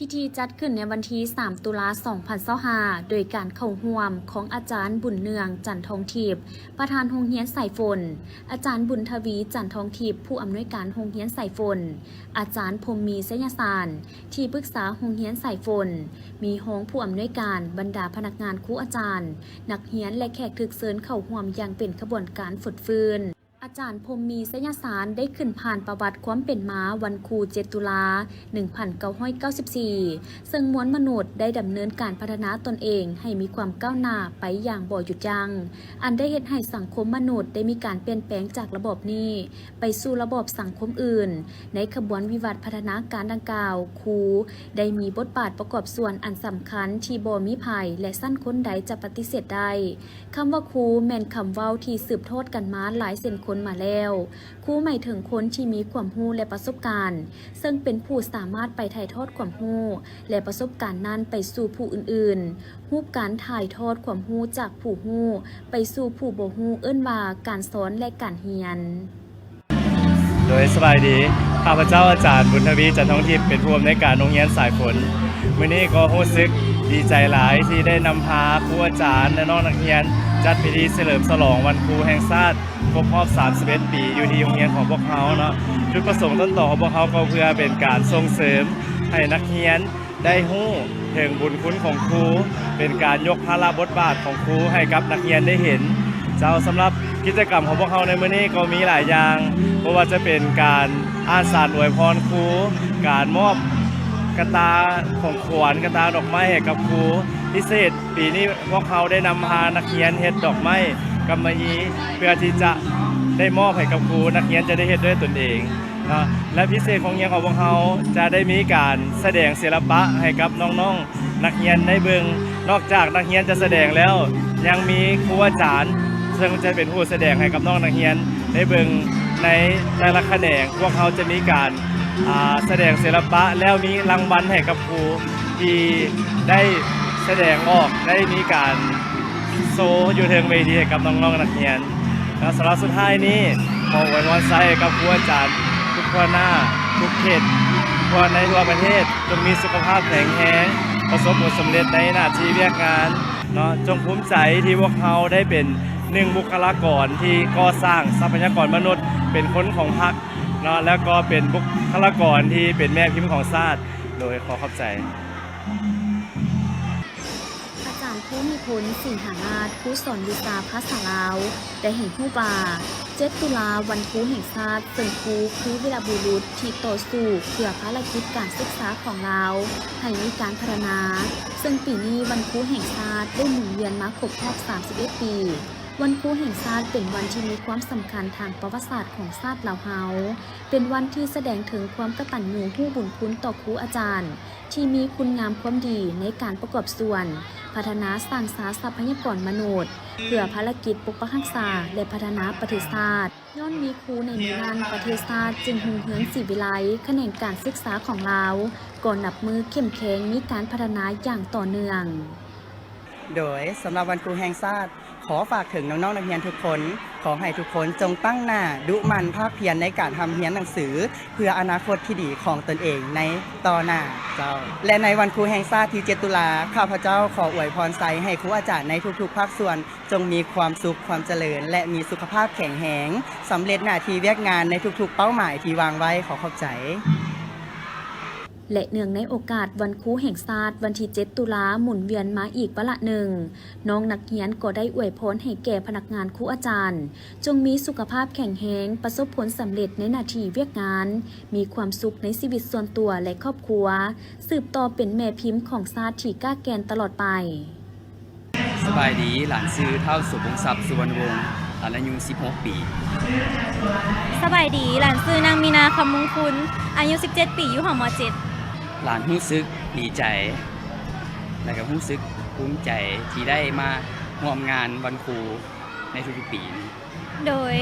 พิธีจัดขึ้นในวันที่ 3 ตุลา2025โดยการเข้าร่วมของอาจารย์บุญเนืองจันทองทิพย์ประธานโรงเรียนสายฝนอาจารย์บุญทวีจันทองทิพย์ผู้อำนวยการโรงเรียนสายฝนอาจารย์พรหมมีเสยสารที่ปรึกษาโรงเรียนสายฝนมีห้องผู้อำนวยการบรรดาพนักงานครูอาจารย์นักเรียนและแขกถึกเชิญเข้าร่วมอย่างเป็นขบวนการฝึกฟื้นอาจารย์พรหมมีเสยสารได้ขึ้นผ่านประวัติความเป็นมาวันครู7 ตุลา 1994 ซึ่งมวลมนุษย์ได้ดำเนินการพัฒนาตนเองให้มีความก้าวหน้าไปอย่างบ่หยุดยัง้งอันได้เฮ็ดให้สังคมมนุษย์ได้มีการเปลี่ยนแปลงจากระบบนี้ไปสู่ระบบสังคมอื่นในขบวนวิวัฒน์พัฒนาการดังกล่าวครูได้มีบทบาทประกอบส่วนอันสำคัญที่บ่มีภัยและสั้นคนใดจะปฏิเสธได้คำว่าครูแม่นคำเว้าที่สืบทอดกันมาหลายเส้นคนมาแล้วครูหมายถึงคนที่มีความรู้และประสบการณ์ซึ่งเป็นผู้สามารถไปถ่ายทอดความรู้และประสบการณ์นั้นไปสู่ผู้อื่นๆรูปการถ่ายทอดความรู้จากผู้รู้ไปสู่ผู้บ่รู้เอิ้นว่าการสอนและการเรียนโดยสบายดีข้าพเจ้าอาจารย์บุญทวีจันทองทิพย์เป็นผู้อำนวยการโรงเรียนสายฝนมื้อนี้ก็รู้สึกดีใจหลายที่ได้นำพาครูอาจารย์และน้องนักเรียนจัดพิธีเฉลิมฉลองวันครูแห่งชาติครบรอบ31 ปีอยู่ที่โรงเรียนของพวกเขาเนาะจุดประสงค์ต้นต่อของพวกเขาก็เพื่อเป็นการส่งเสริมให้นักเรียนได้รู้ถึงบุญคุณของครูเป็นการยกภาระบทบาทของครูให้กับนักเรียนได้เห็นเจ้าสำหรับกิจกรรมของพวกเขาในมื้อนี้ก็มีหลายอย่างเพราะว่าจะเป็นการอ่านสารอวยพรครูการมอบกระตาของขวัญกระตาดอกไม้ให้กับครูพิเศษปีนี้พวกเขาได้นำพานักเรียนเฮ็ดดอกไม้กำมะหยี่เพื่อที่จะได้มอบให้กับครูนักเรียนจะได้เฮ็ดด้วยตนเองนะและพิเศษของเรียนของพวกเขาจะได้มีการแสดงศิลปะให้กับน้องๆนักเรียนได้เบิ่งนอกจากนักเรียนจะแสดงแล้วยังมีครูอาจารย์ซึ่งจะเป็นผู้แสดงให้กับน้องนักเรียนได้เบิ่งในแต่ละแขนงพวกเขาจะมีการแสดงศิลปะแล้วมีรางวัลให้กับครูที่ได้แสดงออกได้มีการโชว์อยู่เทิงเวทีให้กับน้องๆนักเรียนและสำหรับสุดท้ายนี้ขออวยพรให้กับครูอาจารย์ทุกคนหน้าทุกเขตทั่วในทั่วประเทศจงมีสุขภาพแข็งแรงประสบผลสำเร็จในหน้าที่เวียกงานเนาะจงภูมิใจที่พวกเขาได้เป็นหนึ่งบุคลากรที่ก่อสร้างทรัพยากรมนุษย์เป็นคนของพรรคเนาะแล้วก็เป็นบุคลากรที่เป็นแม่พิมพ์ของชาติโดยขอขอบใจอาจารย์ผู้มีพลสิงหานาถผู้สอนวิชาภาษาลาวได้เห็นผู้บ่า7 ตุลาวันครูแห่งชาติซึ่งครูคือวีรบุรุษที่ต่อสู้เพื่อภารกิจการศึกษาของเราให้มีการพัฒนาซึ่งปีนี้วันครูแห่งชาติได้หมุนเวียนมาครบรอบ31 ปีวันครูแห่งชาติเป็นวันที่มีความสำคัญทางประวัติศาสตร์ของชาติลาวเฮาเป็นวันที่แสดงถึงความกตัญญูผู้บุญคุณต่อครูอาจารย์ที่มีคุณงามความดีในการประกอบส่วนพัฒนาสร้างสรรค์ทรัพยากรมนุษย์เพื่อภารกิจปกปักรักษาและพัฒนาประเทศชาติย้อนมีครูในมือนั้นประเทศชาติจึงรุ่งเรืองศรีวิไลแขนงการศึกษาของเราก่อนนับมือเข้มแข็งมีการพัฒนาอย่างต่อเนื่องโดยสำหรับวันครูแห่งชาติขอฝากถึงน้องๆนักเรียนทุกคนขอให้ทุกคนจงตั้งหน้าดุมันภาคเพียรในการทำเรียนหนังสือเพื่ออนาคตที่ดีของตนเองในต่อหน้าเจ้าและในวันครูแห่งชาติที่7 ตุลาข้าพเจ้าขออวยพรไซให้ครูอาจารย์ในทุกๆภาคส่วนจงมีความสุขความเจริญและมีสุขภาพแข็งแรงสำเร็จหน้าที่เวียกงานในทุกๆเป้าหมายที่วางไว้ขอขอบใจและเนื่องในโอกาสวันครูแห่งชาติวันที่7 ตุลาหมุนเวียนมาอีกประละหนึ่งน้องนักเรียนก็ได้อวยพรให้แก่พนักงานครูอาจารย์จงมีสุขภาพแข็งแรงประสบผลสำเร็จในหน้าที่เวียกงานมีความสุขในชีวิตส่วนตัวและครอบครัวสืบต่อเป็นแม่พิมพ์ของชาติที่ก้าแกนตลอดไปสบายดีหลานซื้อเท่าสุพงศักดิ์สุวรรณวงศ์อายุ16 ปีสบายดีหลานซื้อนางมีนาคำมงคลอายุ17 ปีอยู่หอม.7หลานรู้สึกดีใจและก็รู้สึกภูมิใจที่ได้มาร่วมงานวันครูในทุกๆปีโดย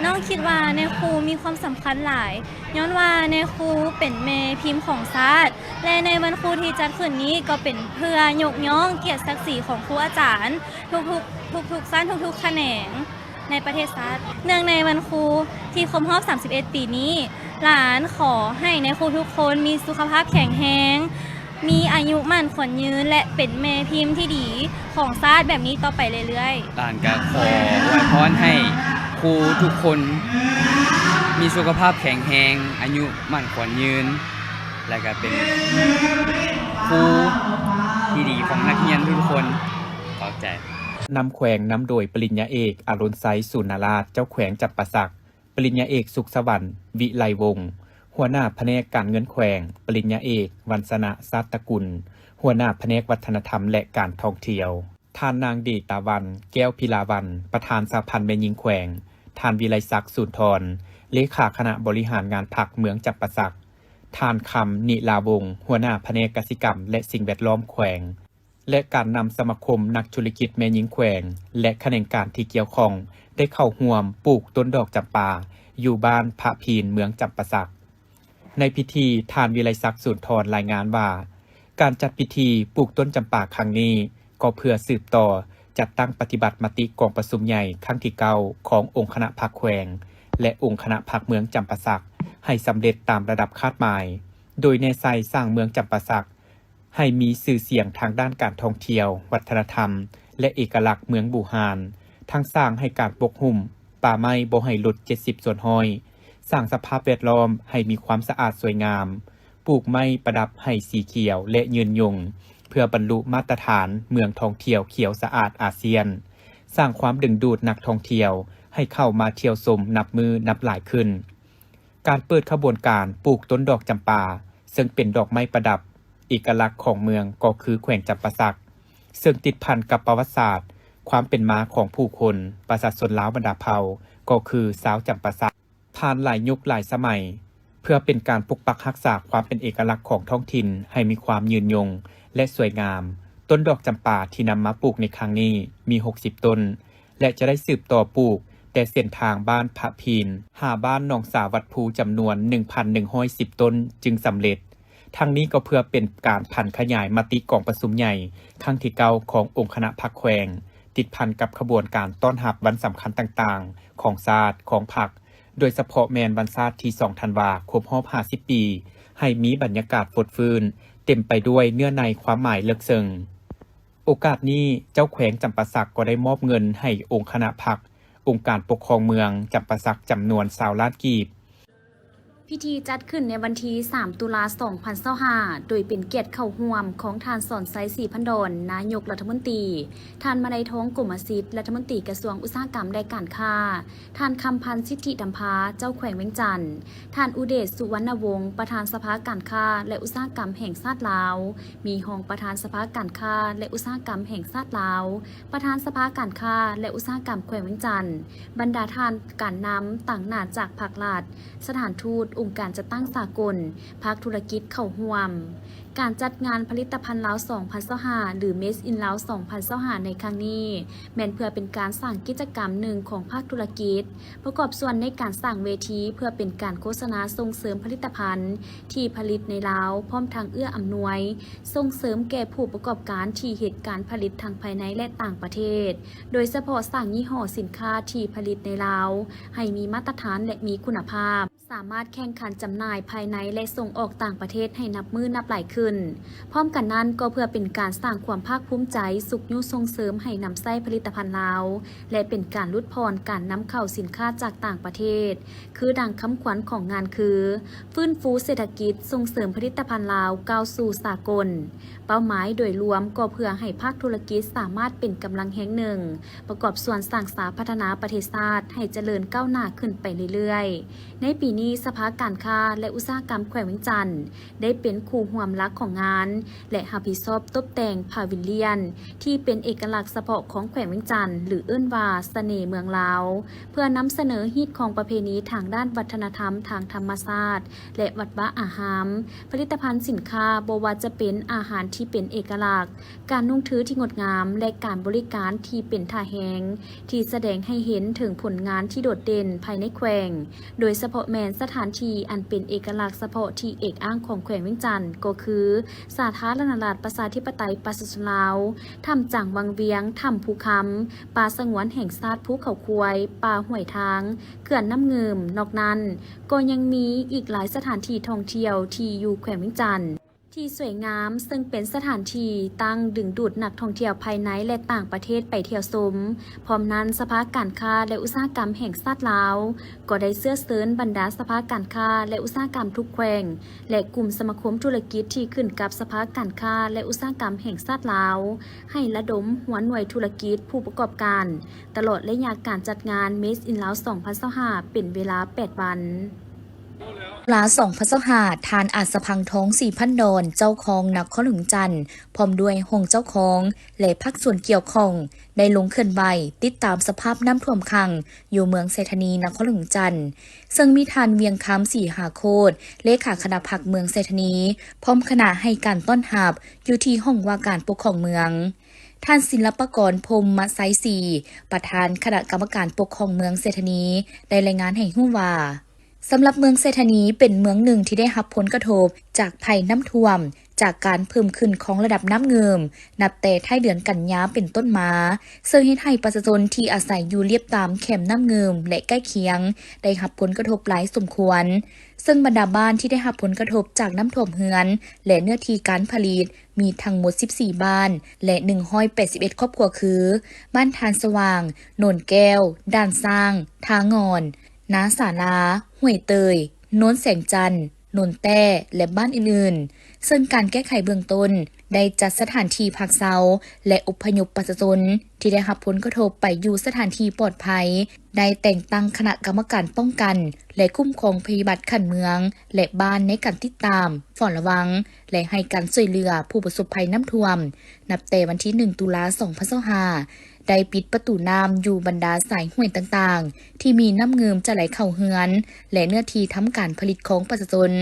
น้องคิดว่าในครูมีความสำคัญหลายย้อนว่าในครูเป็นแม่พิมพ์ของชาติและในวันครูที่จัดขึ้นนี้ก็เป็นเพื่อยกย่องเกียรติศักดิ์ศรีของครูอาจารย์ทุกๆชั้นทุกๆแขนงในประเทศชาติเนื่องในวันครูที่ครบรอบ31 ปีนี้ หลานขอให้ในครูทุกคนมีสุขภาพแข็งแรงมีอายุมั่นขวัญยืนและเป็นแม่พิมพ์ที่ดีของชาติแบบนี้ต่อไปเรื่อยๆ หลานก็ขออวยพรให้ครูทุกคนมีสุขภาพแข็งแรงอายุมั่นขวัญยืน และก็เป็นครูที่ดีของนักเรียนทุกคนขอบใจ นำแขวงนำโดยปริญญาเอกอรุณไซสุนาราชเจ้าแขวงจับประสักปริญญาเอกสุขสวรรค์วิไลวงศ์หัวหน้าแผนกการเงินแขวงปริญญาเอกวรรณณะสัตตกุลหัวหน้าแผนกวัฒนธรรมและการท่องเที่ยวท่านนางดีตาวันแก้วพิลาวันประธานสหพันธ์แม่หญิงแขวงท่านวิไลศักดิ์สุนทรเลขาคณะบริหารงานพรรคเมืองจับประสักท่านคำนิลาวงศ์หัวหน้าแผนกกสิกรรมและสิ่งแวดล้อมแขวงและการนำสมาคมนักธุรกิจแม่หญิงแขวงและขณะการที่เกี่ยวข้องได้เข้าร่วมปลูกต้นดอกจำปาอยู่บ้านพระพีนเมืองจำปาสักในพิธีท่านวิไลศักดิ์สุนทรรายงานว่าการจัดพิธีปลูกต้นจำปาครั้งนี้ก็เพื่อสืบต่อจัดตั้งปฏิบัติมติกองประชุมใหญ่ครั้งที่9ขององค์คณะพรรคแขวงและองค์คณะพรรคเมืองจำปาสักให้สำเร็จตามระดับคาดหมายโดยแนวไซสร้างเมืองจำปาสักให้มีสื่อเสียงทางด้านการท่องเที่ยววัฒนธรรมและเอกลักษณ์เมืองบูฮานทั้งสร้างให้การปกหุ่มป่าไม้บ่ให้หลุด70ส่วนห้อยสร้างสภาพแวดล้อมให้มีความสะอาดสวยงามปลูกไม้ประดับให้สีเขียวและยืนยงเพื่อบรรลุมาตรฐานเมืองท่องเที่ยวเขียวสะอาดอาเซียนสร้างความดึงดูดนักท่องเที่ยวให้เข้ามาเที่ยวชมนับมือนับหลายขึ้นการเปิดขบวนการปลูกต้นดอกจำปาซึ่งเป็นดอกไม้ประดับเอกลักษณ์ของเมืองก็คือแขวงจำปาสักซึ่งติดพันกับประวัติศาสตร์ความเป็นมาของผู้คนประชาชนลาวบรรดาเผ่าก็คือสาวจำปาสักผ่านหลายยุคหลายสมัยเพื่อเป็นการปกปักรักษาความเป็นเอกลักษณ์ของท้องถิ่นให้มีความยืนยงและสวยงามต้นดอกจำปาที่นำมาปลูกในครั้งนี้มี60ต้นและจะได้สืบต่อปลูกแต่เส้นทางบ้านพระพีนหาบ้านหนองสาวัดภูจำนวน 1,110 ต้นจึงสำเร็จทั้งนี้ก็เพื่อเป็นการพันขยายมติกองประชุมใหญ่ครั้งที่9ขององค์คณะพรรคแขวงติดพันกับขบวนการต้อนรับวันสำคัญต่างๆของชาติของพรรคโดยเฉพาะแมนวันชาติที่2ธันวาคมรอบ50ปีให้มีบรรยากาศฟดฟื้นเต็มไปด้วยเนื้อในความหมายลึกซึ้งโอกาสนี้เจ้าแขวงจำปาสักก็ได้มอบเงินให้องค์คณะพรรคองค์การปกครองเมืองจำปาสักจำนวน20 ล้านกีบพิธีจัดขึ้นในวันที่ 3 ตุลาคม 2025 โดยเป็นเกียรติเข้าร่วมของท่านสอนไซศรีพันดรนายกรัฐมนตรีท่านมาลัยทองกมสิทธิ์รัฐมนตรีกระทรวงอุตสาหกรรมและการค้าท่านคำพันธ์สิทธิดำพาเจ้าแขวงเวียงจันทร์ท่านอุเดชสุวรรณวงศ์ประธานสภาการค้าและอุตสาหกรรมแห่งชาติลาวมีรองประธานสภาการค้าและอุตสาหกรรมแห่งชาติลาวประธานสภาการค้าและอุตสาหกรรมแขวงเวียงจันทร์บรรดาท่านการนำต่างหน้าจากภาครัฐสถานทูตองค์การจัดตั้งสากลภาคธุรกิจเข้าร่วมการจัดงานผลิตภัณฑ์ลาว 2025 หรือ Made in ลาว 2025 ในครั้งนี้แม้นเพื่อเป็นการสร้างกิจกรรมหนึ่งของภาคธุรกิจประกอบส่วนในการสร้างเวทีเพื่อเป็นการโฆษณาส่งเสริมผลิตภัณฑ์ที่ผลิตในลาวพร้อมทางเอื้ออำนวยส่งเสริมแก่ผู้ประกอบการที่เหตุการผลิตทางภายในและต่างประเทศโดยเฉพาะสร้างยี่ห้อสินค้าที่ผลิตในลาวให้มีมาตรฐานและมีคุณภาพสามารถแข่งขันจำหน่ายภายในและส่งออกต่างประเทศให้นับมือนับหลายขึ้นพร้อมกันนั้นก็เพื่อเป็นการสร้างความภาคภูมิใจสุขยุส่งเสริมให้นำไส้ผลิตภัณฑ์ลาวและเป็นการลดพรการนำเข้าสินค้าจากต่างประเทศคือดังคำขวัญของงานคือฟื้นฟูเศรษฐกิจส่งเสริมผลิตภัณฑ์ลาวก้าวสู่สากลเป้าหมายโดยรวมก็เพื่อให้ภาคธุรกิจสามารถเป็นกำลังแห่งหนึ่งประกอบส่วนสร้างสรรค์พัฒนาประเทศชาติให้เจริญก้าวหน้าขึ้นไปเรื่อยๆในปีนี้สภาการค้าและอุตสาหกรรมแขวงเวียงจันทร์ได้เป็นคู่ร่วมหลักของงานและรับผิดชอบตกแต่งพาวิลเลียนที่เป็นเอกลักษณ์เฉพาะของแขวงเวียงจันทร์หรือเอิ้นว่าเสน่ห์เมืองลาวเพื่อนำเสนอฮีตของประเพณีทางด้านวัฒนธรรมทางธรรมชาติและวัฒนอาหารผลิตภัณฑ์สินค้าบ่ว่าจะเป็นอาหารที่เป็นเอกลักษณ์การนุ่งถือที่งดงามและการบริการที่เป็นท่าแหงที่แสดงให้เห็นถึงผลงานที่โดดเด่นภายในแขวงโดยเฉพาะแมนสถานที่ ที่อันเป็นเอกลักษณ์เฉพาะที่เอกอ้างของแขวงเวียงจันทน์ก็คือสาธารณรัฐประชาธิปไตยประชาชนลาวถ้ำจังวังเวียงถ้ำภูคำป่าสงวนแห่งชาติภูเขาควายป่าห้วยทางเขื่อนน้ำเงิมนอกนั้นก็ยังมีอีกหลายสถานที่ท่องเที่ยวที่อยู่แขวงเวียงจันทน์ที่สวยงามซึ่งเป็นสถานที่ตั้งดึงดูดนักท่องเที่ยวภายในและต่างประเทศไปเที่ยวชมพร้อมนั้นสภาการค้าและอุตสาหกรรมแห่งชาติลาวก็ได้เสื้อเสริญบรรดาสภาการค้าและอุตสาหกรรมทุกแขวงและกลุ่มสมาคมธุรกิจที่ขึ้นกับสภาการค้าและอุตสาหกรรมแห่งชาติลาวให้ระดมหัวหน่วยธุรกิจผู้ประกอบการตลอดระยะการจัดงาน Made in Laos 2025เป็นเวลา 8 วันลา2025ทานอาจสะพังท้อง4,000 ดอนเจ้าของนครหลวงจันทน์พร้อมด้วยหงเจ้าของและภาคส่วนเกี่ยวข้องได้ลงเคลื่อนไหวติดตามสภาพน้ำท่วมขังอยู่เมืองเศรษฐนีนครหลวงจันทน์ซึ่งมีทานเวียงคำ4 หาโคตรเลขาคณะพรรคเมืองเศรษฐนีพร้อมคณะให้การต้อนรับอยู่ที่ห้องว่าการปกครองเมืองท่านศิลปากรพรหมไซสีประธานคณะกรรมการปกครองเมืองเศรษฐนีได้รายงานให้รู้ว่าสำหรับเมืองเศรษฐนีเป็นเมืองหนึ่งที่ได้รับผลกระทบจากภัยน้ำท่วมจากการเพิ่มขึ้นของระดับน้ำเงิมนับแต่ท้ายเดือนกันยายนเป็นต้นมาซึ่งเฮ็ดให้ประชาชนที่อาศัยอยู่เลียบตามแคมน้ำเงิมและใกล้เคียงได้รับผลกระทบหลายสมควรซึ่งบรรดาบ้านที่ได้รับผลกระทบจากน้ำท่วมเฮือนและเนื้อที่การผลิตมีทั้งหมด14บ้านและ181ครอบครัวคือบ้านทานสว่างโนนแก้วด่านสร้างทางอนนาสาลาห้วยเตยโน้นแสงจันทน์โนนแต้และบ้านอื่นๆซึ่งการแก้ไขเบื้องต้นได้จัดสถานที่พักเซาและอพยพประชาชนที่ได้รับผลกระทบไปอยู่สถานที่ปลอดภัยได้แต่งตั้งคณะกรรมการป้องกันและคุ้มครองภัยพิบัติขันเมืองและบ้านในการติดตามเฝ้าระวังและให้การช่วยเหลือผู้ประสบภัยน้ำท่วมนับแต่วันที่1 ตุลาคม 2025ได้ปิดประตูน้ำอยู่บรรดาสายห้วยต่างๆที่มีน้ำเงิมจะไหลเข้าเฮือนและเนื้อที่ทำการผลิตของประชาชน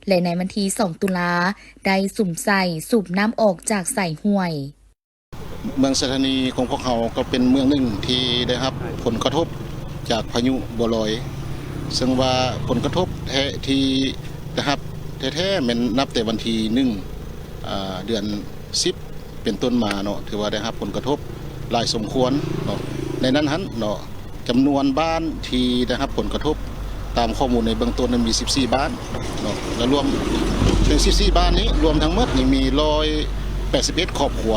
และในวันที่2 ตุลาได้สุ่มใส่สูบน้ำออกจากสายห้วยเมืองเศรษฐนีของพวกเขาก็เป็นเมืองหนึ่งที่ได้รับผลกระทบจากพายุบัวลอยซึ่งว่าผลกระทบแท้ที่นะครับแท้ๆมันนับแต่วันที่1 เดือน10เป็นต้นมาเนาะถือว่าได้รับผลกระทบหลายสมควรเนาะในนั้นเนาะจำนวนบ้านที่ได้รับผลกระทบตามข้อมูลในเบื้องต้นนั้นมี14บ้านเนาะและรวมใน14บ้านนี้รวมทั้งหมดนี่มี181ครอบครัว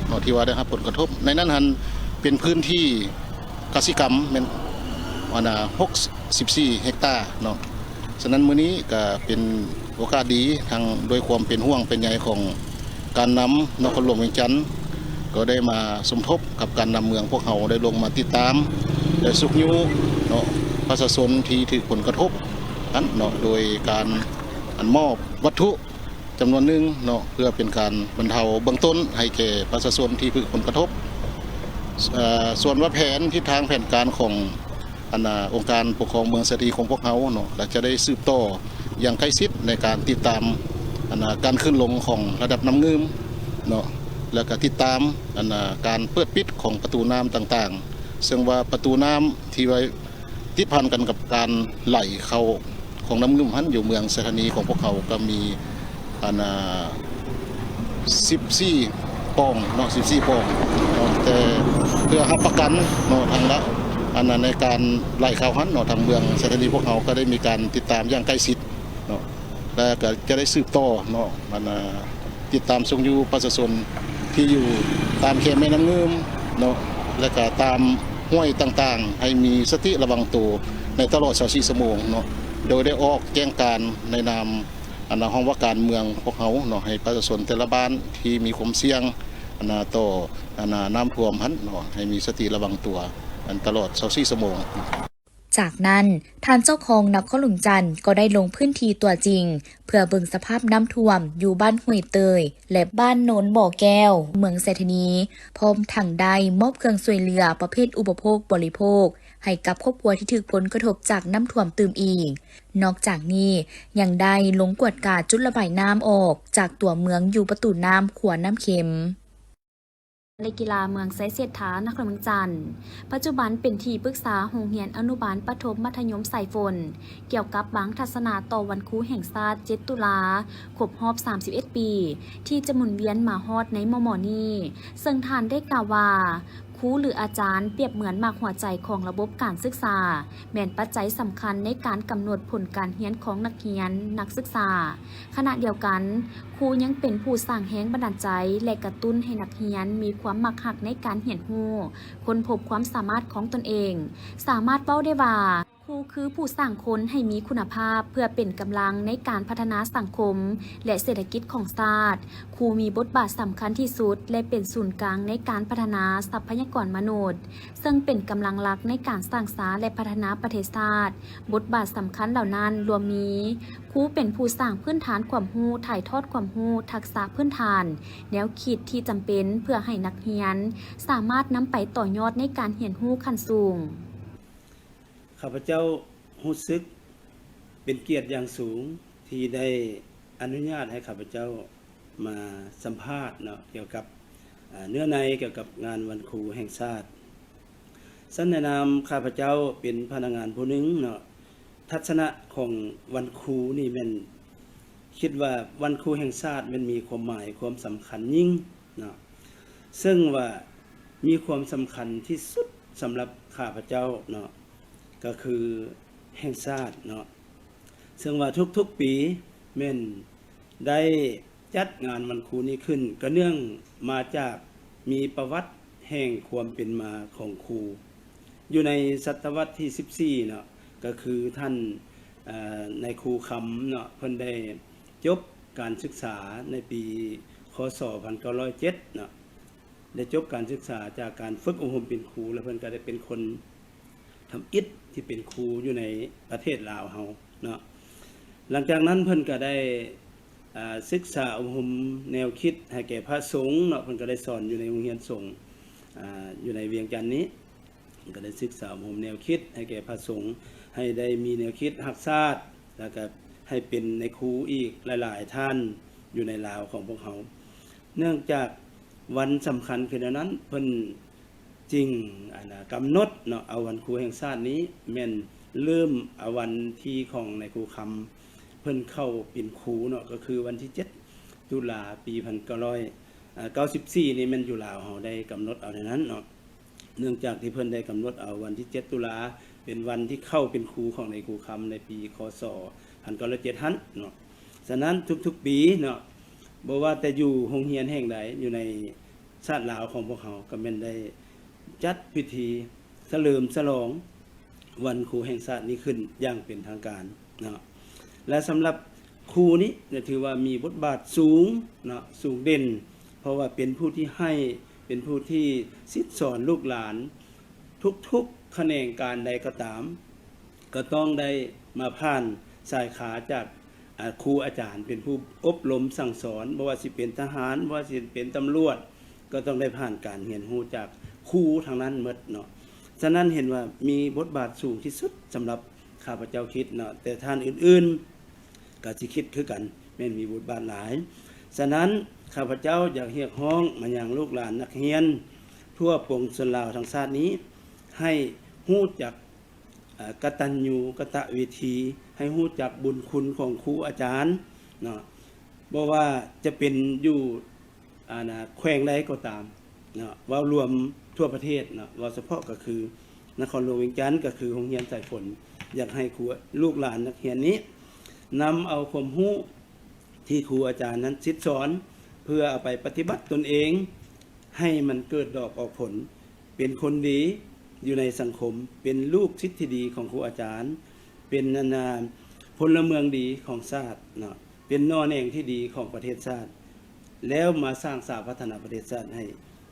เนาะที่ว่าได้รับผลกระทบในนั้นเป็นพื้นที่กสิกรรมเป็น64เฮกตาร์เนาะฉะนั้นมื้อนี้ก็เป็นโอกาสดีทางโดยความเป็นห่วงเป็นใยของการนำนครหลวงเวียงจันทน์ก็ได้มาสมทบกับการนำเมืองพวกเขาได้ลงมาติดตามและสุขยูเนาะประชาชนที่ถูกผลกระทบนั้นเนาะโดยการมอบวัตถุจำนวนหนึ่งเนาะเพื่อเป็นการบรรเทาเบื้องต้นให้แก่ประชาชนที่ถูกผลกระทบส่วนว่าแผนทิศทางแผนการขององค์การปกครองเมืองเศรษฐีของพวกเขาเนาะและจะได้สืบต่ออย่างใกล้ชิดในการติดตามการขึ้นลงของระดับน้ำเงิมเนาะแล้วก็ติดตามการเปิดปิดของประตูน้ำต่างๆซึ่งว่าประตูน้ำที่ไว้ติดพันกันกับการไหลเข้าของน้ำเงิมหันอยู่เมืองเศรษฐนีของพวกเขาก็มี14ปองเนาะ14ปองเนาะแต่เพื่อรับประกันเนาะทางละในการไหลเข้าหันเนาะทางเมืองเศรษฐนีพวกเขาก็ได้มีการติดตามอย่างใกล้ชิดเนาะและก็จะได้สืบต่อเนาะติดตามทรงอยู่ประชาชนที่อยู่ตามเขตแม่น้ำเงิมเนาะและก็ตามห้วยต่างๆให้มีสติระวังตัวในตลอด24 ชั่วโมงเนาะโดยได้ออกแจ้งการในนามห้องว่าการเมืองพวกเขาเนาะให้ประชาชนแต่ละบ้านที่มีความเสี่ยงต่อน้ำท่วมหันเนาะให้มีสติระวังตัวตลอด24 ชั่วโมงจากนั้นทานเจ้าของนครหลวงจันทน์ก็ได้ลงพื้นที่ตัวจริงเพื่อเบิ่งสภาพน้ำท่วมอยู่บ้านห้วยเตยและบ้านโนนบ่อแก้วเมืองเศรษฐนีพร้อมทั้งได้มอบเครื่องช่วยเหลือประเภทอุปโภคบริโภคให้กับครอบครัวที่ถูกผลกระทบจากน้ำท่วมตื่มอีกนอกจากนี้ยังได้ลงกวดกาจุดระบายน้ำออกจากตัวเมืองอยู่ประตูน้ำขวน้ำเค็ม และกีฬาเมืองไซเศรษฐานครเมืองจันทร์ปัจจุบันเป็นที่ปรึกษาโรงเรียนอนุบาลประถมมัธยมสายฝนเกี่ยวกับบางทัศนาต่อวันครูแห่งชาติ7 ตุลาครบรอบ 31 ปี ที่จะหมุนเวียนมาฮอดในมอนี้ซึ่งท่านได้กล่าวว่าครูหรืออาจารย์เปรียบเหมือนหมากหัวใจของระบบการศึกษาแม่นปัจจัยสำคัญในการกำหนดผลการเรียนของนักเรียนนักศึกษาขณะเดียวกันครูยังเป็นผู้สร้างแรงบันดาลใจและกระตุ้นให้นักเรียนมีความมักหักในการเรียนรู้ค้นพบความสามารถของตนเองสามารถเว้าได้ว่าครูคือผู้สร้างคนให้มีคุณภาพเพื่อเป็นกำลังในการพัฒนาสังคมและเศรษฐกิจของชาติครูมีบทบาทสำคัญที่สุดและเป็นศูนย์กลางในการพัฒนาทรัพยากรมนุษย์ซึ่งเป็นกำลังหลักในการสร้างสรรค์และพัฒนาประเทศชาติบทบาทสำคัญเหล่านั้นรวมมีครูเป็นผู้สร้างพื้นฐานความรู้ถ่ายทอดความรู้ทักษะพื้นฐานแนวคิดที่จำเป็นเพื่อให้นักเรียนสามารถนำไปต่อยอดในการเรียนรู้ขั้นสูงข้าพเจ้ารู้สึกเป็นเกียรติอย่างสูงที่ได้อนุญาตให้ข้าพเจ้ามาสัมภาษณ์เนาะเกี่ยวกับเนื้อในเกี่ยวกับงานวันครูแห่งชาติสันในนามข้าพเจ้าเป็นพนักงานผู้หนึ่งเนาะทัศนะของวันครูนี่มันคิดว่าวันครูแห่งชาติมันมีความหมายความสำคัญยิ่งเนาะซึ่งว่ามีความสำคัญที่สุดสำหรับข้าพเจ้าเนาะก็คือแห่งชาติเนาะซึ่งว่าทุกๆปีแม่นได้จัดงานวันครูนี้ขึ้นก็เนื่องมาจากมีประวัติแห่งความเป็นมาของครูอยู่ในศตวรรษที่14เนาะก็คือท่านในครูคำเนาะเพิ่นได้จบการศึกษาในปีคศ1907เนาะได้จบการศึกษาจากการฝึกอบรมเป็นครูแล้วเพิ่นก็ได้เป็นคนทำอิฐที่เป็นครูอยู่ในประเทศลาวเฮาเนาะหลังจากนั้นเพิ่นก็ได้ศึกษาอบรมแนวคิดให้แก่พระสงฆ์เนาะเพิ่นก็ได้สอนอยู่ในโรงเรียนสงฆ์อยู่ในเวียงจันทน์นี้ก็ได้ศึกษาอบรมแนวคิดให้แก่พระสงฆ์ให้ได้มีแนวคิดรักชาติแล้วก็ให้เป็นในครูอีกหลายๆท่านอยู่ในลาวของพวกเขาเนื่องจากวันสำคัญคือนั้นเพิ่นจริงกำหนดเนาะเอาวันครูแห่งชาตินี้แม่นเริ่มเอาวันที่ของในครูคำเพิ่นเข้าเป็นครูเนาะก็คือวันที่7 ตุลาปี1994นี่มันอยู่ลาวเฮาได้กำหนดเอาในนั้นเนาะเนื่องจากที่เพิ่นได้กำหนดเอาวันที่7 ตุลาเป็นวันที่เข้าเป็นครูของในครูคำในปีคศ1907นั้นเนาะฉะนั้นทุกๆปีเนาะบ่ว่าแต่อยู่โรงเรียนแห่งใดอยู่ในชาติลาวของพวกเขาก็แม่นได้จัดพิธีเฉลิมฉลองวันครูแห่งชาตินี้ขึ้นอย่างเป็นทางการเนาะและสำหรับครูนี้ถือว่ามีบทบาทสูงเนาะสูงเด่นเพราะว่าเป็นผู้ที่ให้เป็นผู้ที่สิทธิสอนลูกหลานทุกๆแขนงการใดก็ตามก็ต้องได้มาผ่านสายขาจากครูอาจารย์เป็นผู้อบรมสั่งสอนบ่ว่าสิเป็นทหารบ่ว่าสิเป็นตำรวจก็ต้องได้ผ่านการเรียนรู้จากครูทางนั้นหมดเนาะฉะนั้นเห็นว่ามีบทบาทสูงที่สุดสำหรับข้าพเจ้าคิดเนาะแต่ท่านอื่นๆก็สิคิดคือกันแม่นมีบทบาทหลายฉะนั้นข้าพเจ้าอยากเรียกร้องมายังลูกหลานนักเรียนทั่วปวงชนลาวทั้งชาตินี้ให้รู้จักกตัญญูกตเวทีให้รู้จักบุญคุณของครูอาจารย์เนาะบ่ว่าจะเป็นอยู่แขวงใดก็ตามเนาะว่ารวมทั่วประเทศเนาะว่าเฉพาะก็คือนครหลวงเวียงจันทน์ก็คือโรงเรียนสายฝนอยากให้ครูลูกหลานนักเรียนนี้นำเอาความรู้ที่ครูอาจารย์นั้นสิทธิสอนเพื่อเอาไปปฏิบัติตนเองให้มันเกิดดอกออกผลเป็นคนดีอยู่ในสังคมเป็นลูกศิษย์ที่ดีของครูอาจารย์เป็นพลเมืองดีของชาติเนาะเป็นนอแหน่งที่ดีของประเทศชาติแล้วมาสร้างสาพัฒนาประเทศชาติให้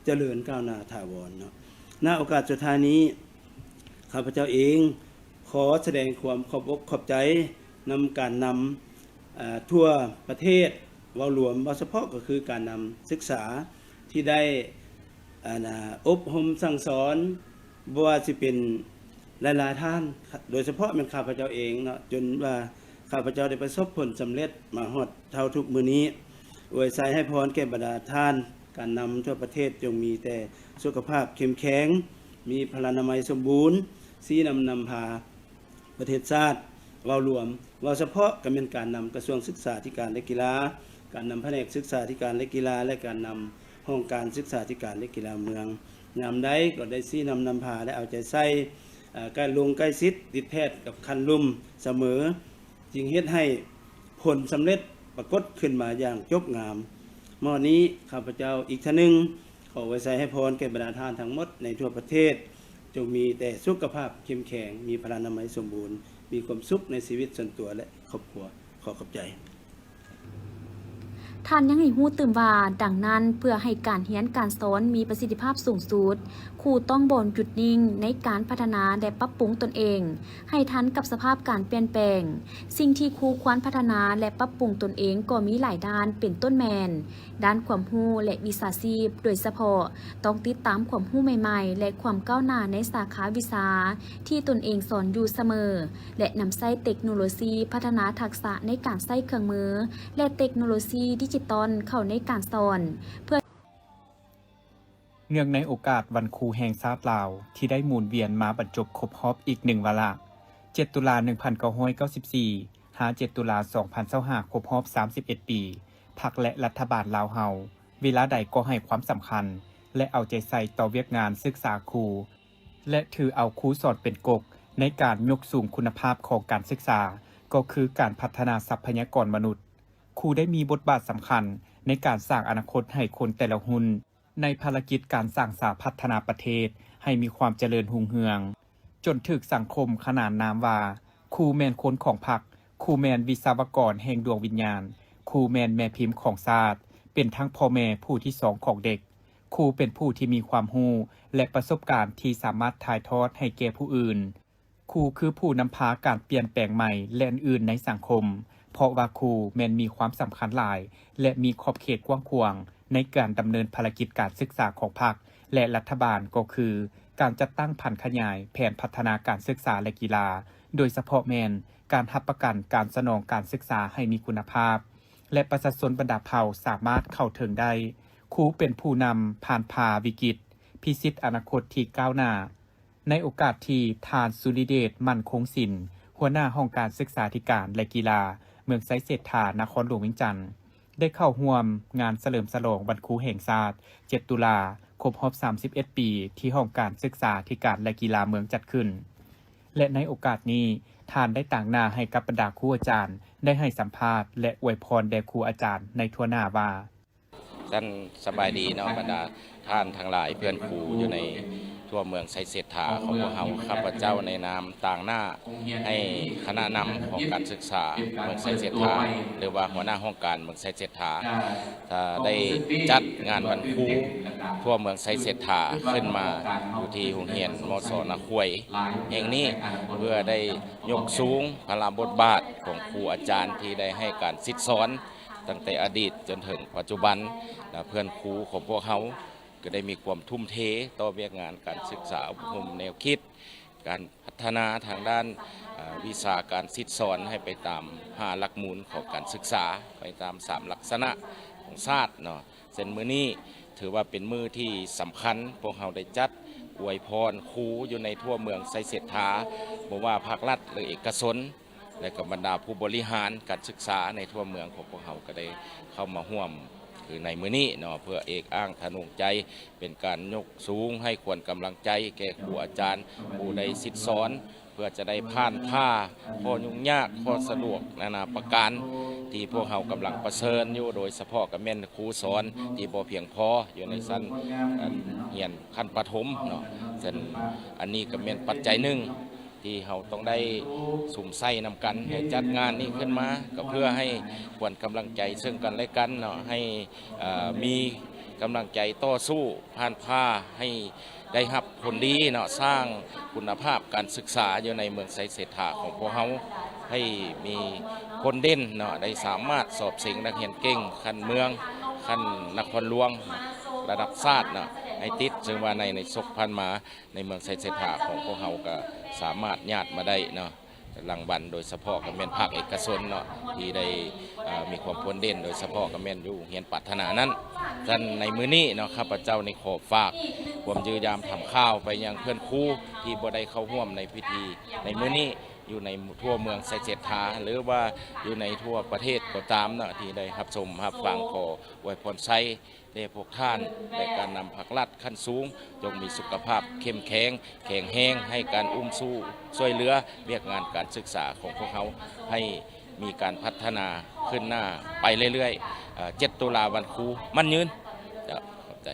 เจริญก้าวหน้าถาวรเนาะณโอกาสสุดท้ายนี้ข้าพเจ้าเองขอแสดงความขอบอกขอบใจนำการนำทั่วประเทศว่ารวมเฉพาะก็คือการนำศึกษาที่ได้อบรมสั่งสอนบ่ว่าสิเป็นหลายๆท่านโดยเฉพาะเป็นข้าพเจ้าเองเนาะจนว่าข้าพเจ้าได้ประสบผลสำเร็จมาฮอดเท่าทุกมื้อนี้อวยใจให้พรแก่บรรดาท่าน การนำทั่วประเทศจงมีแต่สุขภาพเข้มแข็งมีพลานามัยสมบูรณ์สีนำพาประเทศชาติเรารวมเราเฉพาะก็เป็นการนำกระทรวงศึกษาธิการและกีฬาการนำแผนกศึกษาธิการและกีฬาและการนำห้องการศึกษาธิการและกีฬาเมืองยามใดก็ได้สีนำพาและเอาใจใส่การลงใกล้ชิดติดแพทย์กับคันลุ่มเสมอจึงเฮ็ดให้ผลสำเร็จปรากฏขึ้นมาอย่างจบงามเมื่อนี้ข้าพเจ้าอีกท่านหนึ่งขอไว้ใส่ให้พรแก่บรรดาท่านทั้งหมดในทั่วประเทศจงมีแต่สุขภาพเข้มแข็งมีพลานามัยสมบูรณ์มีความสุขในชีวิตส่วนตัวและครอบครัวขอขอบใจ ท่านยังให้ฮู้ตื่มว่าดังนั้นเพื่อให้การเรียนการสอนมีประสิทธิภาพสูงสุดครูต้องบ่หยุดนิ่งในการพัฒนาและปรับปรุงตนเองให้ทันกับสภาพการเปลี่ยนแปลงสิ่งที่ครูควรพัฒนาและปรับปรุงตนเองก็มีหลายด้านเป็นต้นแมนด้านความรู้และวิชาชีพโดยเฉพาะต้องติดตามความรู้ใหม่ๆและความก้าวหน้าในสาขาวิชาที่ตนเองสอนอยู่เสมอและนำใช้เทคโนโลยีพัฒนาทักษะในการใช้เครื่องมือและเทคโนโลยีดิจิตอลเข้าในการสอนเพื่อเนื่องในโอกาสวันครูแห่งชาติลาวที่ได้หมุนเวียนมาบรรจบครบรอบอีก1วาระ7ตุลา1994หา7ตุลา2025ครบรอบ31ปีพรรคและรัฐบาลลาวเฮาเวลาใดก็ให้ความสำคัญและเอาใจใส่ต่อเวียกงานศึกษาครูและถือเอาครูสอนเป็นกกในการยกสูงคุณภาพของการศึกษาก็คือการพัฒนาทรัพยากรมนุษย์ครูได้มีบทบาทสำคัญในการสร้างอนาคตให้คนแต่ละหุ่นในภารกิจการสร้างสาพัฒนาประเทศให้มีความเจริญรุ่งเรืองจนถึกสังคมขนานนามว่าครูแมนคนของพรรคครูแมนวิศวกรแห่งดวงวิญญาณครูแมนแม่พิมพ์ของชาติเป็นทั้งพ่อแม่ผู้ที่สองของเด็กครูเป็นผู้ที่มีความรู้และประสบการณ์ที่สามารถถ่ายทอดให้แก่ผู้อื่นครูคือผู้นำพาการเปลี่ยนแปลงใหม่และอื่นในสังคมเพราะว่าครูแมนมีความสำคัญหลายและมีขอบเขตกว้างขวางในการดำเนินภารกิจการศึกษาของพรรคและรัฐบาลก็คือการจัดตั้งพันขยายแผนพัฒนาการศึกษาและกีฬาโดยเฉพาะแมนการรับประกันการสนองการศึกษาให้มีคุณภาพและประชาชนบรรดาเผ่าสามารถเข้าถึงได้ครูเป็นผู้นำผ่านพาวิกฤตพิชิตอนาคตที่ก้าวหน้าในโอกาสที่ทานสุริเดชมั่นคงศิลป์หัวหน้าห้องการศึกษาธิการและกีฬาเมืองไซเศรษฐานครหลวงเวียงจันทน์ได้เข้าร่วมงานเฉลิมฉลองวันครูแห่งชาติ7ตุลาครบรอบ31ปีที่ห้องการศึกษาธิการและกีฬาเมืองจัดขึ้นและในโอกาสนี้ท่านได้ต่างหน้าให้กับบรรดาครูอาจารย์ได้ให้สัมภาษณ์และอวยพรแด่ครูอาจารย์ในทั่วหน้าว่าท่านสบายดีเนาะบรรดาท่านทั้งหลายเพื่อนครูอยู่ในทั่วเมืองไซเศรษฐาของพวกเราข้าพเจ้าในนามต่างหน้าให้คณะนำของการศึกษาเมืองไซเศรษฐาหรือว่าหัวหน้าห้องการเมืองไซเศรษฐาได้จัดงานวันครูทั่วเมืองไซเศรษฐาขึ้นมาอยู่ที่โรงเรียนมศนาควยแห่งนี้เพื่อได้ยกสูงพลบทบาทของครูอาจารย์ที่ได้ให้การศิษย์สอนตั้งแต่อดีตจนถึงปัจจุบันเพื่อนครูของพวกเขาก็ได้มีความทุ่มเทต่อเวียกงานการศึกษาอบรมแนวคิดการพัฒนาทางด้านวิชาการศิษย์สอนให้ไปตาม5หลักมูลของการศึกษาไปตาม3ลักษณะของศาสตร์เนาะเส้นมือนี้ถือว่าเป็นมือที่สำคัญพวกเราได้จัดอวยพรครูอยู่ในทั่วเมืองไซเศรษฐาบอกว่าภาครัฐหรือเอกชนและกับบรรดาผู้บริหารการศึกษาในทั่วเมืองของพวกเราก็ได้เข้ามาร่วมคือในมื้อนี้เนาะเพื่อเอกอ้างทะนุใจเป็นการยกสูงให้ควรกำลังใจแก่ครูอาจารย์ผู้ใดศิษย์สอนเพื่อจะได้ผ่านผ้าพอยุ่งยากพอสะดวกนานาประการที่พวกเรากำลังประเสริญอยู่โดยเฉพาะกับแม่นครูสอนที่บ่เพียงพออยู่ในชั้นเรียนขั้นประถมเนาะซึ่งอันนี้ก็เป็นปัจจัยหนึ่งที่เราต้องได้สุ่มไส้นำกันให้จัดงานนี้ขึ้นมาก็เพื่อให้ควรกำลังใจซึ่งกันและกันเนาะให้มีกำลังใจต่อสู้ผ่านผ้าให้ได้รับผลดีเนาะสร้างคุณภาพการศึกษาอยู่ในเมืองไซเศรษฐาของพวกเราให้มีคนเด่นเนาะได้สามารถสอบเสียงนักเรียนเก่งขั้นเมืองขั้นนครหลวงระดับชาติเนาะให้ติดซึ่งว่าในศกพันมาในเมืองไซเศรษฐาของพวกเราก็สามารถญาติมาได้เนาะ รางวัลโดยเฉพาะกับแม่นภาคเอกชนเนาะที่ได้มีความพ้นเด่นโดยเฉพาะกับแม่นอยู่เฮียนปรารถนานั้นท่านในมื้อนี้เนาะข้าพเจ้าในขอฝากความยืยามทำข้าวไปยังเพื่อนครูที่บ่ได้เข้าร่วมในพิธีในมื้อนี้อยู่ในทั่วเมืองไซเจตาหรือว่าอยู่ในทั่วประเทศก็ตามเนาะที่ได้รับชมรับฟังขออวยพรไซได้พวกท่านในการนำผักลัดขั้นสูงจงมีสุขภาพเข้มแข็งแข็งแรงให้การสู้ช่วยเหลือเรียกงานการศึกษาของพวกเขาให้มีการพัฒนาขึ้นหน้าไปเรื่อยๆ7 ตุลาวันครูมั่นยืนจะขอบใจ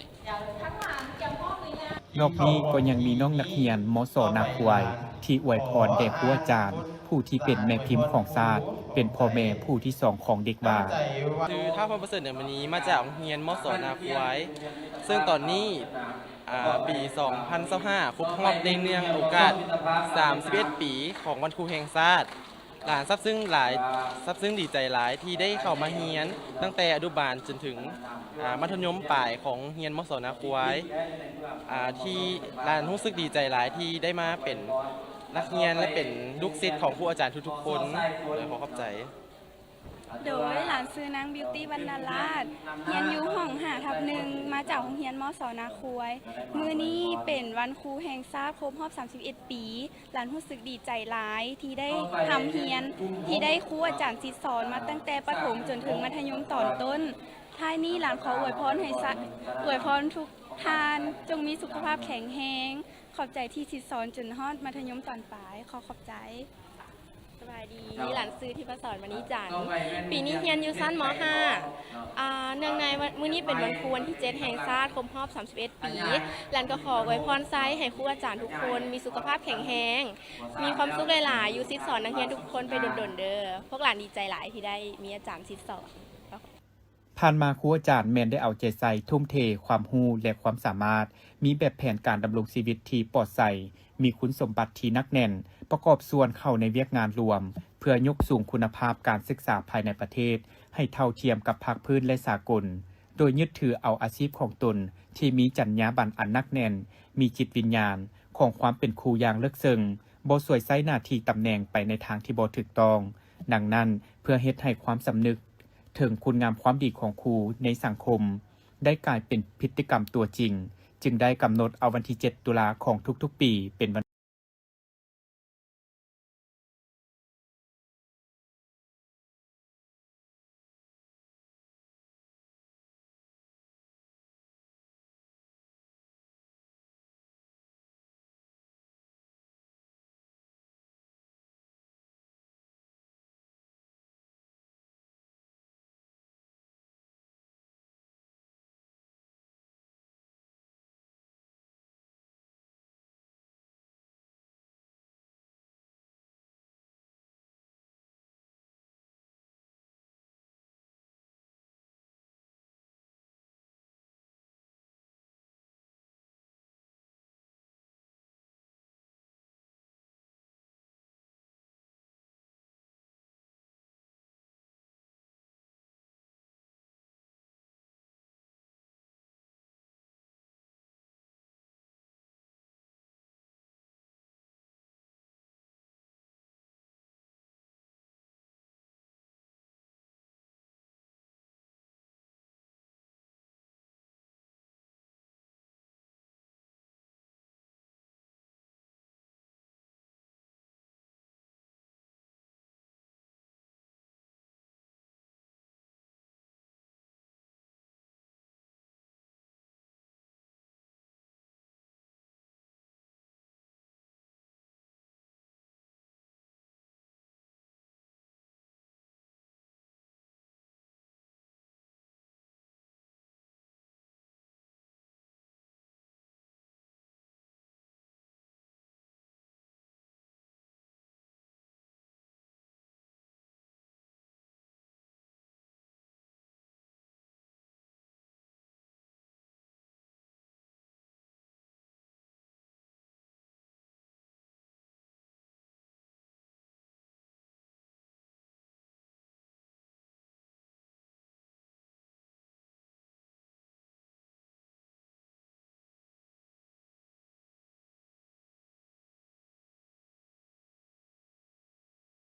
นอกนี้ก็ยังมีน้องนักเรียนมศนาควยที่อวยพรแด่ครูอาจารย์ ผู้ที่เป็นแม่พิมพ์ของชาติเป็นพ่อแม่ผู้ที่สองของเด็กว่า คือถ้าความประเสริฐในวันนี้มาจากโรงเรียนมศนาควายซึ่งตอนนี้ปี 2025 ครบรอบในเนื่องโอกาส 31 ปีของวันครูแห่งชาติหลานซับซึ้งดีใจหลายที่ได้เข้ามาเรียนตั้งแต่อนุบาลจนถึงมัธยมปลายของเรียนมศนาควายที่หลานรู้สึกดีใจหลายที่ได้มาเป็นนักเรียนและเป็นลูกศิษย์ของครูอาจารย์ทุกๆคนเลยขอขอบใจ โดยหลานซื้อนางบิวตี้บรรณราชเรียนอยู่ห้อง5/1มาจากโรงเรียนมศนาควยมื้อนี้เป็นวันครูแห่งชาติครบรอบ31 ปีหลานรู้สึกดีใจหลายที่ได้ทำเรียนที่ได้ครูอาจารย์สิสอนมาตั้งแต่ประถมจนถึงมัธยมตอนต้นท้ายนี้หลานขออวยพรทุกท่านจงมีสุขภาพแข็งแรงขอบใจที่สิสอนจนฮอดมัธยมตอนปลายขอบใจสบายดีหลานซื้อที่ประสอนวันนี้จันปีนี้เรียนอยู่ชั้นม.5 เนื่องในมื้อนี้เป็นวันครูวันที่ 7 แห่งชาติครบรอบ 31 ปีหลานก็ขออวยพรไซให้ครูอาจารย์ทุกคนมีสุขภาพแข็งแรงมีความสุขหลายๆอยู่ศิษย์สอนนักเรียนทุกคนไปโดนๆเด้อพวกหลานดีใจหลายที่ได้มีอาจารย์ศิษย์สอนผ่านมาครูอาจารย์แม่นได้เอาใจใส่ทุ่มเทความรู้และความสามารถ มีแบบแผนการดำรงชีวิตที่ปลอดภัยมีคุณสมบัติที่นักแน่น ประกอบส่วนเข้าในเวียกงานรวม เพื่อยกสูงคุณภาพการศึกษาภายในประเทศ ให้เท่าเทียมกับภาคพื้นและสากล โดยยึดถือเอาอาชีพของตนที่มีจรรยาบรรณอันนักแน่น มีจิตวิญญาณของความเป็นครูอย่างเลิศซึ้งบ่สวยไส้หน้าที่ตำแหน่งไปในทางที่บ่ถูกต้อง ดังนั้นเพื่อเฮ็ดให้ความสำนึกถึงคุณงามความดีของครูในสังคม ได้กลายเป็นพฤติกรรมตัวจริง จึงได้กำหนดเอาวันที่ 7 ตุลาของทุกๆปีเป็นวัน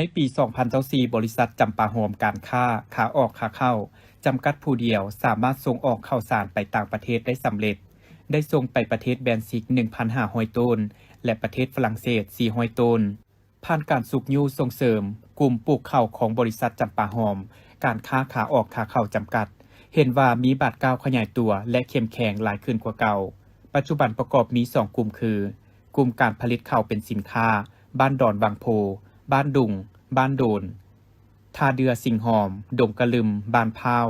ในปี 2024 บริษัทจำปาหอมการค้าขาออกขาเข้าจำกัดผู้เดียวสามารถส่งออกข้าวสารไปต่างประเทศได้สำเร็จได้ส่งไปประเทศแบนซิก 1,500 ต้นและประเทศฝรั่งเศส 400 ต้นผ่านการสุกยูส่งเสริมกลุ่มปลูกข้าวของบริษัทจำปาหอมการค้าขาออกขาเข้าจำกัดเห็นว่ามีบาดก้าวขยายตัวและเข้มแข็งหลายขึ้นกว่าเก่าปัจจุบันประกอบมี 2 กลุ่มคือกลุ่มการผลิตข้าวเป็นสินค้าบ้านดอนบางโพบ้านดุงบ้านโดนท่าเดือสิงหอมดงกะลึมบ้านพร้าว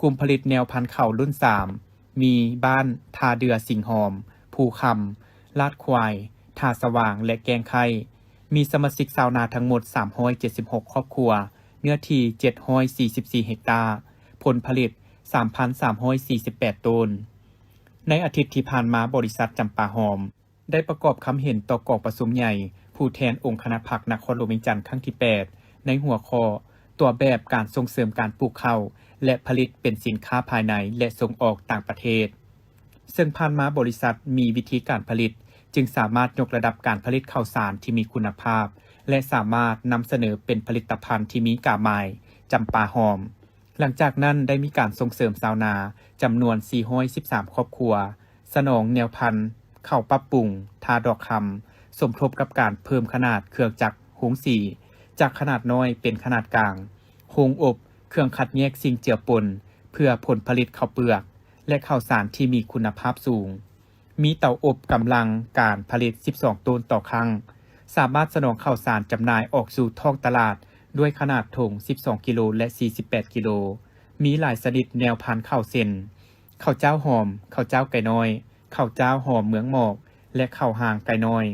กลุ่มผลิตแนวพันธุ์ข้าวรุ่น 3มีบ้านท่าเดือสิงหอมภูคำลาดควายท่าสว่างและแกงไข่มีสมาชิกชาวนาทั้งหมด376ครอบครัวเนื้อที่744เฮกตาร์ผลผลิต 3,348 ต้นในอาทิตย์ที่ผ่านมาบริษัทจำปาหอมได้ประกอบคำเห็นต่อกองประชุมใหญ่ผู้แทนองค์คณะพรรคนครหลวงเวียงจันทร์ครั้งที่ 8ในหัวข้อตัวแบบการส่งเสริมการปลูกข้าวและผลิตเป็นสินค้าภายในและส่งออกต่างประเทศซึ่งผ่านมาบริษัทมีวิธีการผลิตจึงสามารถยกระดับการผลิตข้าวสารที่มีคุณภาพและสามารถนำเสนอเป็นผลิตภัณฑ์ที่มีกาหมายจำปาหอมหลังจากนั้นได้มีการส่งเสริมชาวนาจำนวน413ครอบครัวสนองแนวพันธุ์ข้าวปรับปรุงทาดอกคำสมทบกับการเพิ่มขนาดเครื่องจักรโฮงสีจากขนาดน้อยเป็นขนาดกลางโฮงอบเครื่องคัดแยกสิ่งเจือปนเพื่อผลผลิตข้าวเปลือกและข้าวสารที่มีคุณภาพสูงมีเตาอบกำลังการผลิต12ต้นต่อครั้งสามารถสนองข้าวสารจำหน่ายออกสู่ท้องตลาดด้วยขนาดถุง12กิโลและ48กิโลมีหลายชนิดแนวพันธุ์ข้าวเส้นข้าวเจ้าหอมข้าวเจ้าไก่น้อยข้าวเจ้าหอมเมืองหมอกและข้าวหางไก่น้อย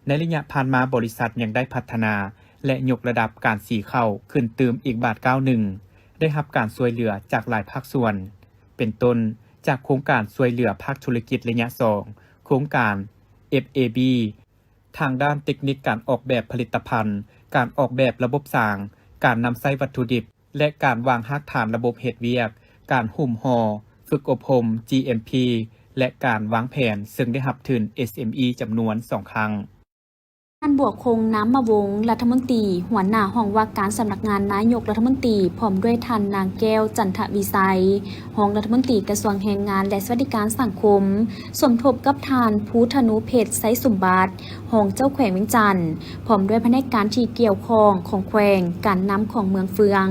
ในระยะผ่านมาบริษัทยังได้พัฒนาและยกระดับการสีข้าวขึ้นเติมอีกบาทก้าวหนึ่งได้รับการช่วยเหลือจากหลายภาคส่วนเป็นต้นจากโครงการช่วยเหลือภาคธุรกิจระยะ 2โครงการ FAB ทางด้านเทคนิคการออกแบบผลิตภัณฑ์การออกแบบระบบสร้างการนำใช้วัตถุดิบและการวางรากฐานระบบเฮ็ดเวียกการหุ้มห่อฝึกอบรม GMP และการวางแผนซึ่งได้รับทุน SME จำนวน 2 ครั้งท่านบวกคงน้ำมาวงรัฐมนตรีหัวหน้าห้องว่าการสำนักงานนายกรัฐมนตรีพร้อมด้วยท่านนางแก้วจันทวิสัยห้องรัฐมนตรีกระทรวงแรงงานและสวัสดิการสังคมสมทบกับท่านภูธนุเพชรไซสมบัติห้องเจ้าแขวงเวียงจันทร์พร้อมด้วยแผนกการที่เกี่ยวข้องของแขวงการน้ำของเมืองเฟือง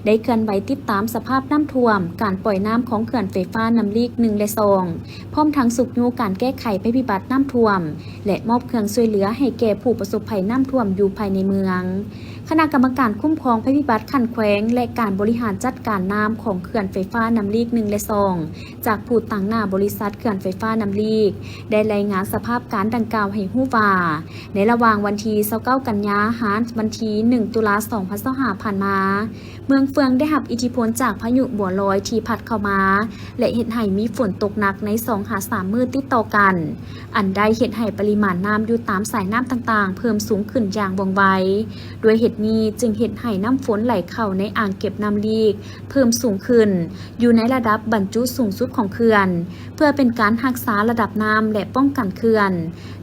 ได้เคลื่อนไหวติดตามสภาพน้ำท่วมการปล่อยน้ำของเขื่อนไฟฟ้าน้ำลีก1และ2พร้อมทั้งสุกยูการแก้ไขภัยพิบัติน้ำท่วมและมอบเครื่องช่วยเหลือให้แก่ผู้ประสบภัยน้ำท่วมอยู่ภายในเมืองคณะกรรมการคุ้มครองภัยพิบัติขั้นแขวงและการบริหารจัดการน้ำของเขื่อนไฟฟ้าน้ำลีก1และ2จากผู้ตั้งหน้าบริษัทเขื่อนไฟฟ้าน้ำลีกได้รายงานสภาพการดังกล่าวให้ฮู้ว่าในระหว่างวันที่29กันยายนถึงวันที่1ตุลาคม2025ผ่านมาเมืองเฟืองได้รับอิทธิพลจากพายุบัวลอยที่พัดเข้ามาและเฮ็ดให้มีฝนตกหนักใน 2-3 มื้อติดต่อกันอันได้เฮ็ดให้ปริมาณน้ำอยู่ตามสายน้ำต่างๆเพิ่มสูงขึ้นอย่างว่องไวโดยเหตุนี้จึงเฮ็ดให้น้ำฝนไหลเข้าในอ่างเก็บน้ำลีกเพิ่มสูงขึ้นอยู่ในระดับบรรจุสูงสุดของเขื่อนเพื่อเป็นการรักษาระดับน้ำและป้องกันเขื่อน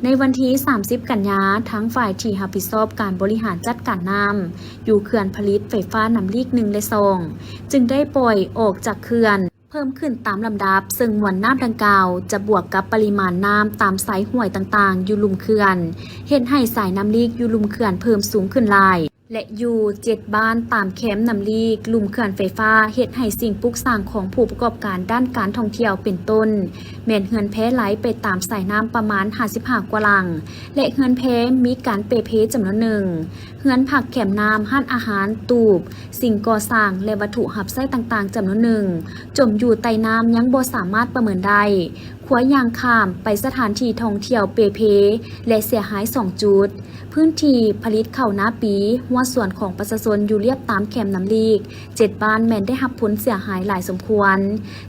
ในวันที่30กันยายนทั้งฝ่ายที่รับผิดชอบการบริหารจัดการน้ำอยู่เขื่อนผลิตไฟฟ้าน้ำลีก1และ2จึงได้ปล่อยออกจากเขื่อนเพิ่มขึ้นตามลำดับซึ่งมวลน้ำดังกล่าวจะบวกกับปริมาณน้ำตามสายห้วยต่างๆอยู่ลุ่มเขื่อนเฮ็ดให้สายน้ำลีกอยู่ลุ่มเขื่อนเพิ่มสูงขึ้นหลายและอยู่7บ้านตามแคมป์น้ำลีกลุ่มเขื่อนไฟฟ้าเฮ็ดให้สิ่งปลูกสร้างของผู้ประกอบการด้านการท่องเที่ยวเป็นต้นแม่นเฮือนแพไหลไปตามสายน้ำประมาณ55กว่าหลังและเฮือนแพมีการเปเพจำนวนหนึ่งเฮือนผักแคมป์น้ำห้านอาหารตูบสิ่งก่อสร้างและวัตถุหับไส้ต่างๆจำนวนหนึ่งจมอยู่ใต้น้ำยังบ่สามารถประเมินได้ขัวยางข้ามไปสถานที่ท่องเที่ยวเปเพและเสียหาย2จุดพื้นที่ผลิตข้าวนาปีหัวส่วนของประชาชนอยู่เรียบตามแคมป์น้ำลีก7บ้านแม่นได้รับผลเสียหายหลายสมควร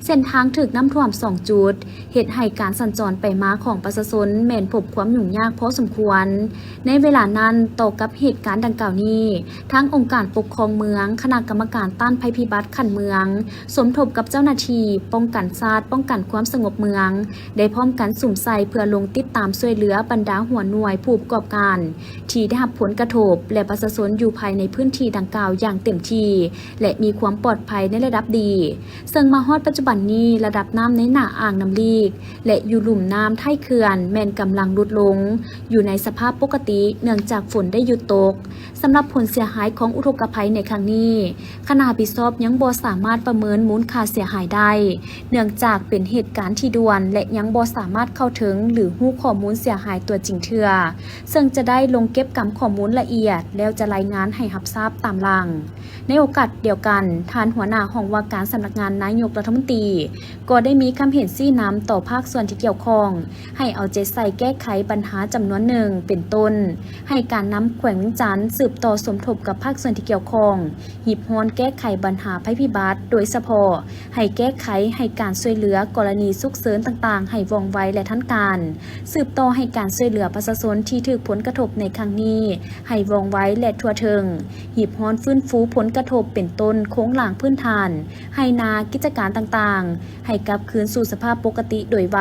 เส้นทางถูกน้ำท่วม2จุดเหตุให้การสัญจรไปมาของประชาชนแม่นพบความยุ่งยากพอสมควรในเวลานั้นต่อกับเหตุการณ์ดังกล่าวนี้ทั้งองค์การปกครองเมืองคณะกรรมการต้านภัยพิบัติขั้นเมืองสมทบกับเจ้าหน้าที่ป้องกันชาติป้องกันความสงบเมืองได้พร้อมกันสุ่มใส่เพื่อลงติดตามช่วยเหลือบรรดาหัวหน่วยผู้ประกอบการที่ได้รับผลกระทบและประชาชน อยู่ภายในพื้นที่ดังกล่าวอย่างเต็มที่และมีความปลอดภัยในระดับดีซึ่งมาฮอดปัจจุบันนี้ระดับน้ำในหน้าอ่างน้ำลีกและอยู่หลุมน้ำท้ายเขื่อนแม่นกำลังลดลงอยู่ในสภาพปกติเนื่องจากฝนได้หยุดตกสำหรับผลเสียหายของอุทกภัยในครั้งนี้คณะรับผิดชอบยังบ่สามารถประเมินมูลค่าเสียหายได้เนื่องจากเป็นเหตุการณ์ที่ด่วนและยังบ่สามารถเข้าถึงหรือฮู้ข้อมูลเสียหายตัวจริงเทื่อซึ่งจะได้ลงเก็บกำข้อมูลละเอียดแล้วจะรายงานให้รับทราบตามหลังในโอกาสเดียวกันทานหัวหน้าห้องว่าการสำนักงานนายกรัฐมนตรีก็ได้มีคำเห็นชี้นำต่อภาคส่วนที่เกี่ยวข้องให้เอาใจใส่แก้ไขปัญหาจำนวนหนึ่งเป็นต้นให้การนำแขวงเวียงจันทน์สืบต่อสมทบกับภาคส่วนที่เกี่ยวข้องหีบฮอนแก้ไขปัญหาภัยพิบัติโดยเฉพาะให้แก้ไขให้การช่วยเหลือกรณีฉุกเฉินต่างๆให้ว่องไวและทันการสืบต่อให้การช่วยเหลือประชาชนที่ถูกผลกระทบในครั้งนี้ให้ว่องไวและทั่วถึงหีบฮอนฟื้นฟูผลกระทบเป็นต้นโค้งหลังพื้นฐานให้นากิจการต่างๆให้กลับคืนสู่สภาพปกติโดยไว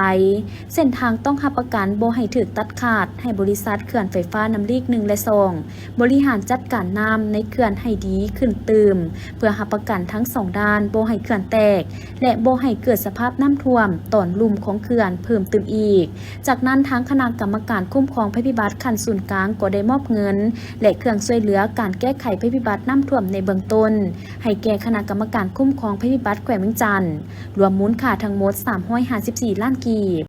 เส้นทางต้องรับประกันบ่ให้ถูกตัดขาดให้บริษัทเขื่อนไฟฟ้าน้ำลีก1และ2บริหารจัดการน้ำในเขื่อนให้ดีขึ้นเติมเพื่อรับประกันทั้ง2ด้านบ่ให้เขื่อนแตกและบ่ให้เกิดสภาพน้ำท่วมตอนลุ่มของเขื่อนเพิ่มเติมอีกจากนั้นทางคณะกรรมการคุ้มครองภัยพิบัติขั้นศูนย์กลางก็ได้มอบเงินและเครื่องช่วยเหลือการแก้ไขภัยพิบัติน้ำท่วมในเบื้องต้นให้แก่คณะกรรมการคุ้มครองภัยพิบัติแขวงเวียงจันทน์รวมมูลค่าทั้งหมด354ล้านกีบ